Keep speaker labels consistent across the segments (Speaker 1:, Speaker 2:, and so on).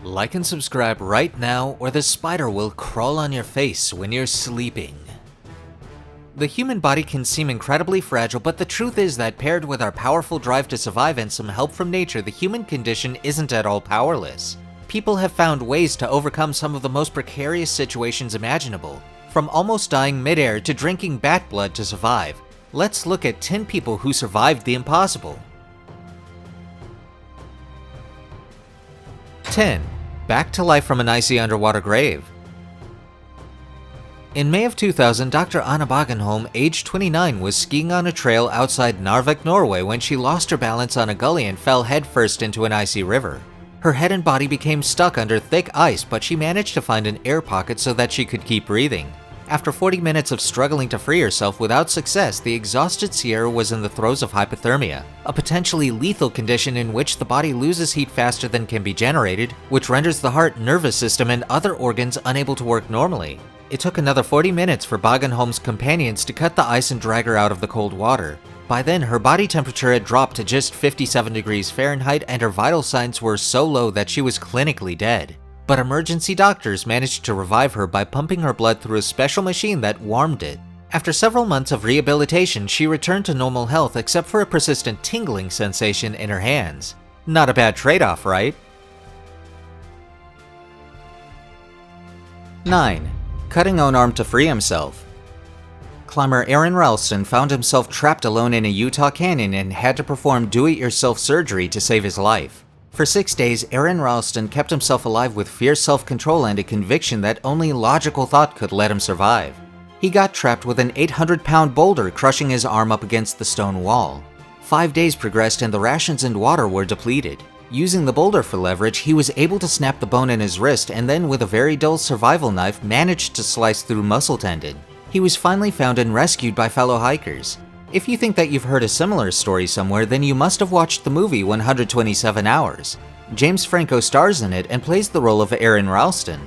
Speaker 1: Like and subscribe right now, or the spider will crawl on your face when you're sleeping. The human body can seem incredibly fragile, but the truth is that paired with our powerful drive to survive and some help from nature, the human condition isn't at all powerless. People have found ways to overcome some of the most precarious situations imaginable, from almost dying midair to drinking bat blood to survive. Let's look at 10 people who survived the impossible. 10. Back to life from an icy underwater grave. In May of 2000, Dr. Anna Bagenholm, aged 29, was skiing on a trail outside Narvik, Norway when she lost her balance on a gully and fell headfirst into an icy river. Her head and body became stuck under thick ice, but she managed to find an air pocket so that she could keep breathing. After 40 minutes of struggling to free herself without success, the exhausted skier was in the throes of hypothermia, a potentially lethal condition in which the body loses heat faster than can be generated, which renders the heart, nervous system, and other organs unable to work normally. It took another 40 minutes for Bagenholm's companions to cut the ice and drag her out of the cold water. By then, her body temperature had dropped to just 57 degrees Fahrenheit and her vital signs were so low that she was clinically dead. But emergency doctors managed to revive her by pumping her blood through a special machine that warmed it. After several months of rehabilitation, she returned to normal health except for a persistent tingling sensation in her hands. Not a bad trade-off, right? 9. Cutting own arm to free himself. Climber Aaron Ralston found himself trapped alone in a Utah canyon and had to perform do-it-yourself surgery to save his life. For 6 days, Aaron Ralston kept himself alive with fierce self-control and a conviction that only logical thought could let him survive. He got trapped with an 800-pound boulder crushing his arm up against the stone wall. 5 days progressed and the rations and water were depleted. Using the boulder for leverage, he was able to snap the bone in his wrist and then with a very dull survival knife managed to slice through muscle tendon. He was finally found and rescued by fellow hikers. If you think that you've heard a similar story somewhere, then you must have watched the movie 127 Hours. James Franco stars in it and plays the role of Aaron Ralston.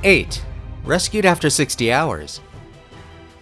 Speaker 1: 8. Rescued after 60 hours.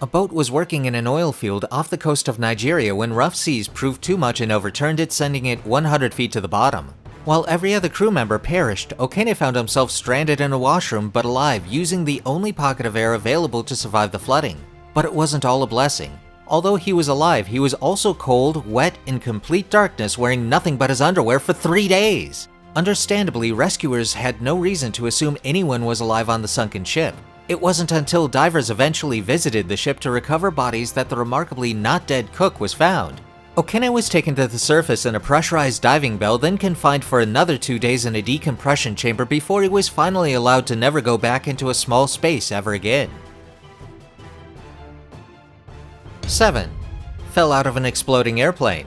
Speaker 1: A boat was working in an oil field off the coast of Nigeria when rough seas proved too much and overturned it, sending it 100 feet to the bottom. While every other crew member perished, Okene found himself stranded in a washroom but alive, using the only pocket of air available to survive the flooding. But it wasn't all a blessing. Although he was alive, he was also cold, wet, in complete darkness, wearing nothing but his underwear for 3 days. Understandably, rescuers had no reason to assume anyone was alive on the sunken ship. It wasn't until divers eventually visited the ship to recover bodies that the remarkably not dead cook was found. Okene was taken to the surface in a pressurized diving bell, then confined for another 2 days in a decompression chamber before he was finally allowed to never go back into a small space ever again. 7. Fell out of an exploding airplane.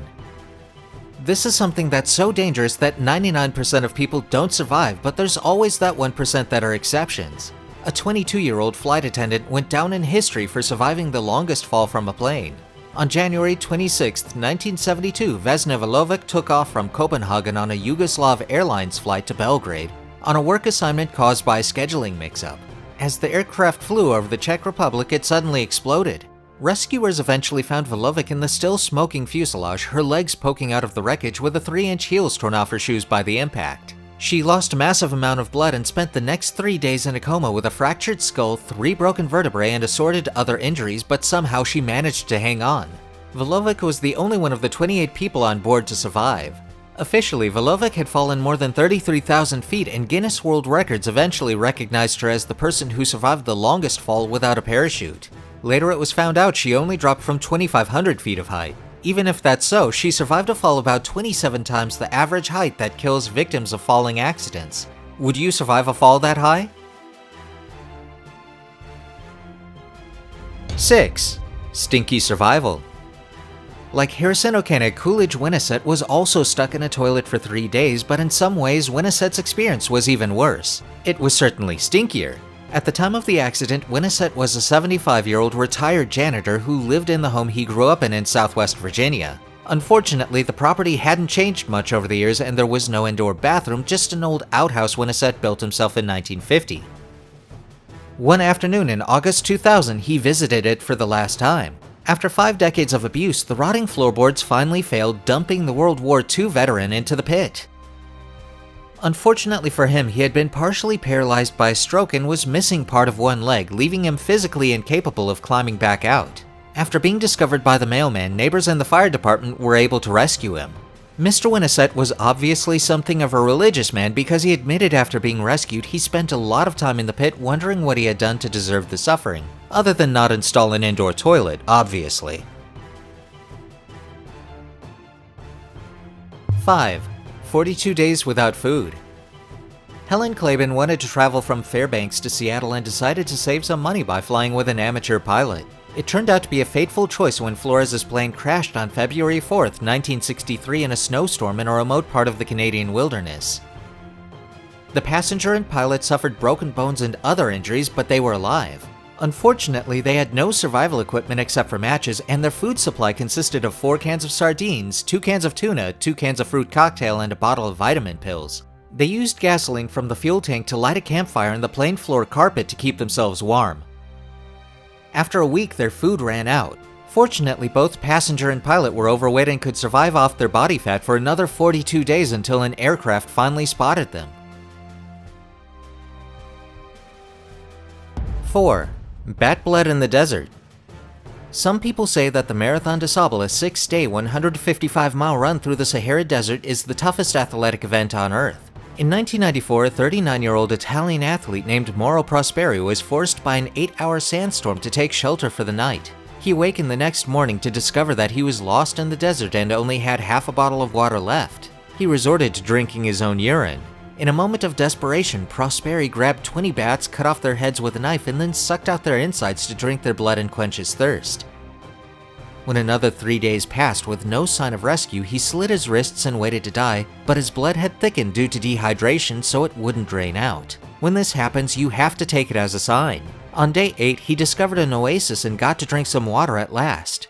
Speaker 1: This is something that's so dangerous that 99% of people don't survive, but there's always that 1% that are exceptions. A 22-year-old flight attendant went down in history for surviving the longest fall from a plane. On January 26, 1972, Vesna Vulovic took off from Copenhagen on a Yugoslav Airlines flight to Belgrade on a work assignment caused by a scheduling mix-up. As the aircraft flew over the Czech Republic, it suddenly exploded. Rescuers eventually found Vulovic in the still smoking fuselage, her legs poking out of the wreckage with the 3-inch heels torn off her shoes by the impact. She lost a massive amount of blood and spent the next 3 days in a coma with a fractured skull, 3 broken vertebrae, and assorted other injuries, but somehow she managed to hang on. Vulovic was the only one of the 28 people on board to survive. Officially, Vulovic had fallen more than 33,000 feet, and Guinness World Records eventually recognized her as the person who survived the longest fall without a parachute. Later it was found out she only dropped from 2,500 feet of height. Even if that's so, she survived a fall about 27 times the average height that kills victims of falling accidents. Would you survive a fall that high? 6. Stinky survival. Like Harrison Okene, Coolidge Winniset was also stuck in a toilet for 3 days, but in some ways, Winniset's experience was even worse. It was certainly stinkier. At the time of the accident, Winniset was a 75-year-old retired janitor who lived in the home he grew up in Southwest Virginia. Unfortunately, the property hadn't changed much over the years and there was no indoor bathroom, just an old outhouse Winniset built himself in 1950. One afternoon in August 2000, he visited it for the last time. After 5 decades of abuse, the rotting floorboards finally failed, dumping the World War II veteran into the pit. Unfortunately for him, he had been partially paralyzed by a stroke and was missing part of one leg, leaving him physically incapable of climbing back out. After being discovered by the mailman, neighbors and the fire department were able to rescue him. Mr. Winnecett was obviously something of a religious man because he admitted after being rescued he spent a lot of time in the pit wondering what he had done to deserve the suffering, other than not install an indoor toilet, obviously. 5. 42 days without food. Helen Claiborne wanted to travel from Fairbanks to Seattle and decided to save some money by flying with an amateur pilot. It turned out to be a fateful choice when Flores' plane crashed on February 4th, 1963 in a snowstorm in a remote part of the Canadian wilderness. The passenger and pilot suffered broken bones and other injuries, but they were alive. Unfortunately, they had no survival equipment except for matches, and their food supply consisted of 4 cans of sardines, 2 cans of tuna, 2 cans of fruit cocktail, and a bottle of vitamin pills. They used gasoline from the fuel tank to light a campfire in the plane floor carpet to keep themselves warm. After a week, their food ran out. Fortunately, both passenger and pilot were overweight and could survive off their body fat for another 42 days until an aircraft finally spotted them. 4. Bat blood in the desert. Some people say that the Marathon des Sables, a 6-day, 155-mile run through the Sahara Desert, is the toughest athletic event on Earth. In 1994, a 39-year-old Italian athlete named Mauro Prosperi was forced by an 8-hour sandstorm to take shelter for the night. He awakened the next morning to discover that he was lost in the desert and only had half a bottle of water left. He resorted to drinking his own urine. In a moment of desperation, Prosperi grabbed 20 bats, cut off their heads with a knife, and then sucked out their insides to drink their blood and quench his thirst. When another 3 days passed with no sign of rescue, he slit his wrists and waited to die, but his blood had thickened due to dehydration, so it wouldn't drain out. When this happens, you have to take it as a sign. On day 8, he discovered an oasis and got to drink some water at last.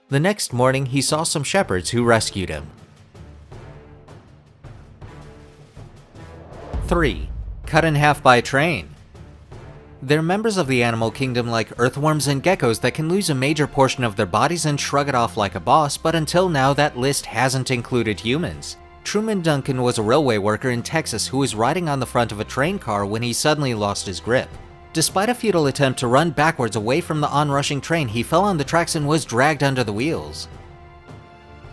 Speaker 1: The next morning, he saw some shepherds who rescued him. 3. Cut in half by a train. They're members of the animal kingdom like earthworms and geckos that can lose a major portion of their bodies and shrug it off like a boss, but until now that list hasn't included humans. Truman Duncan was a railway worker in Texas who was riding on the front of a train car when he suddenly lost his grip. Despite a futile attempt to run backwards away from the onrushing train, he fell on the tracks and was dragged under the wheels.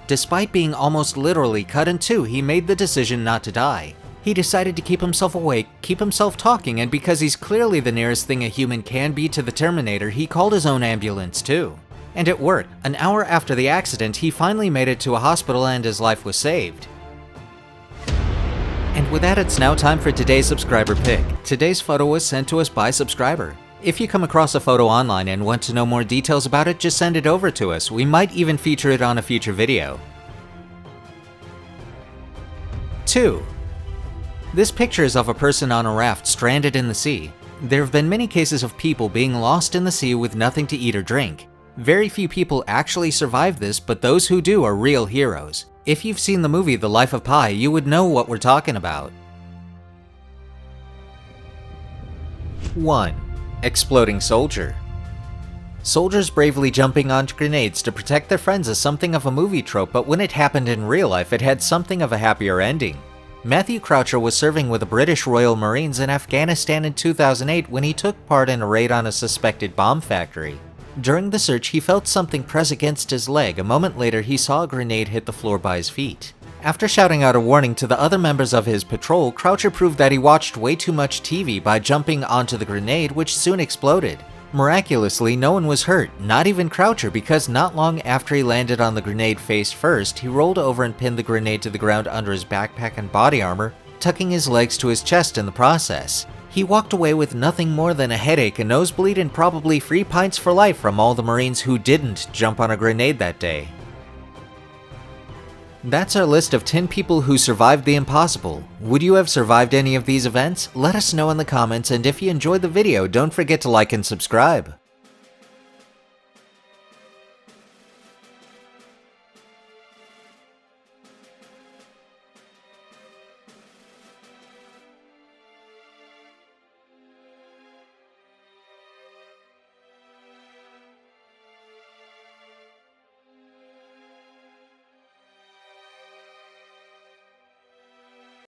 Speaker 1: Despite being almost literally cut in two, he made the decision not to die. He decided to keep himself awake, keep himself talking, and because he's clearly the nearest thing a human can be to the Terminator, he called his own ambulance too. And it worked. An hour after the accident, he finally made it to a hospital and his life was saved. And with that, it's now time for today's subscriber pick. Today's photo was sent to us by a subscriber. If you come across a photo online and want to know more details about it, just send it over to us. We might even feature it on a future video. 2. This picture is of a person on a raft stranded in the sea. There have been many cases of people being lost in the sea with nothing to eat or drink. Very few people actually survive this, but those who do are real heroes. If you've seen the movie The Life of Pi, you would know what we're talking about. 1. Exploding soldier. Soldiers bravely jumping onto grenades to protect their friends is something of a movie trope, but when it happened in real life, it had something of a happier ending. Matthew Croucher was serving with the British Royal Marines in Afghanistan in 2008 when he took part in a raid on a suspected bomb factory. During the search, he felt something press against his leg. A moment later, he saw a grenade hit the floor by his feet. After shouting out a warning to the other members of his patrol, Croucher proved that he watched way too much TV by jumping onto the grenade, which soon exploded. Miraculously, no one was hurt, not even Croucher, because not long after he landed on the grenade face first, he rolled over and pinned the grenade to the ground under his backpack and body armor, tucking his legs to his chest in the process. He walked away with nothing more than a headache, a nosebleed, and probably free pints for life from all the Marines who didn't jump on a grenade that day. That's our list of 10 people who survived the impossible. Would you have survived any of these events? Let us know in the comments, and if you enjoyed the video, don't forget to like and subscribe.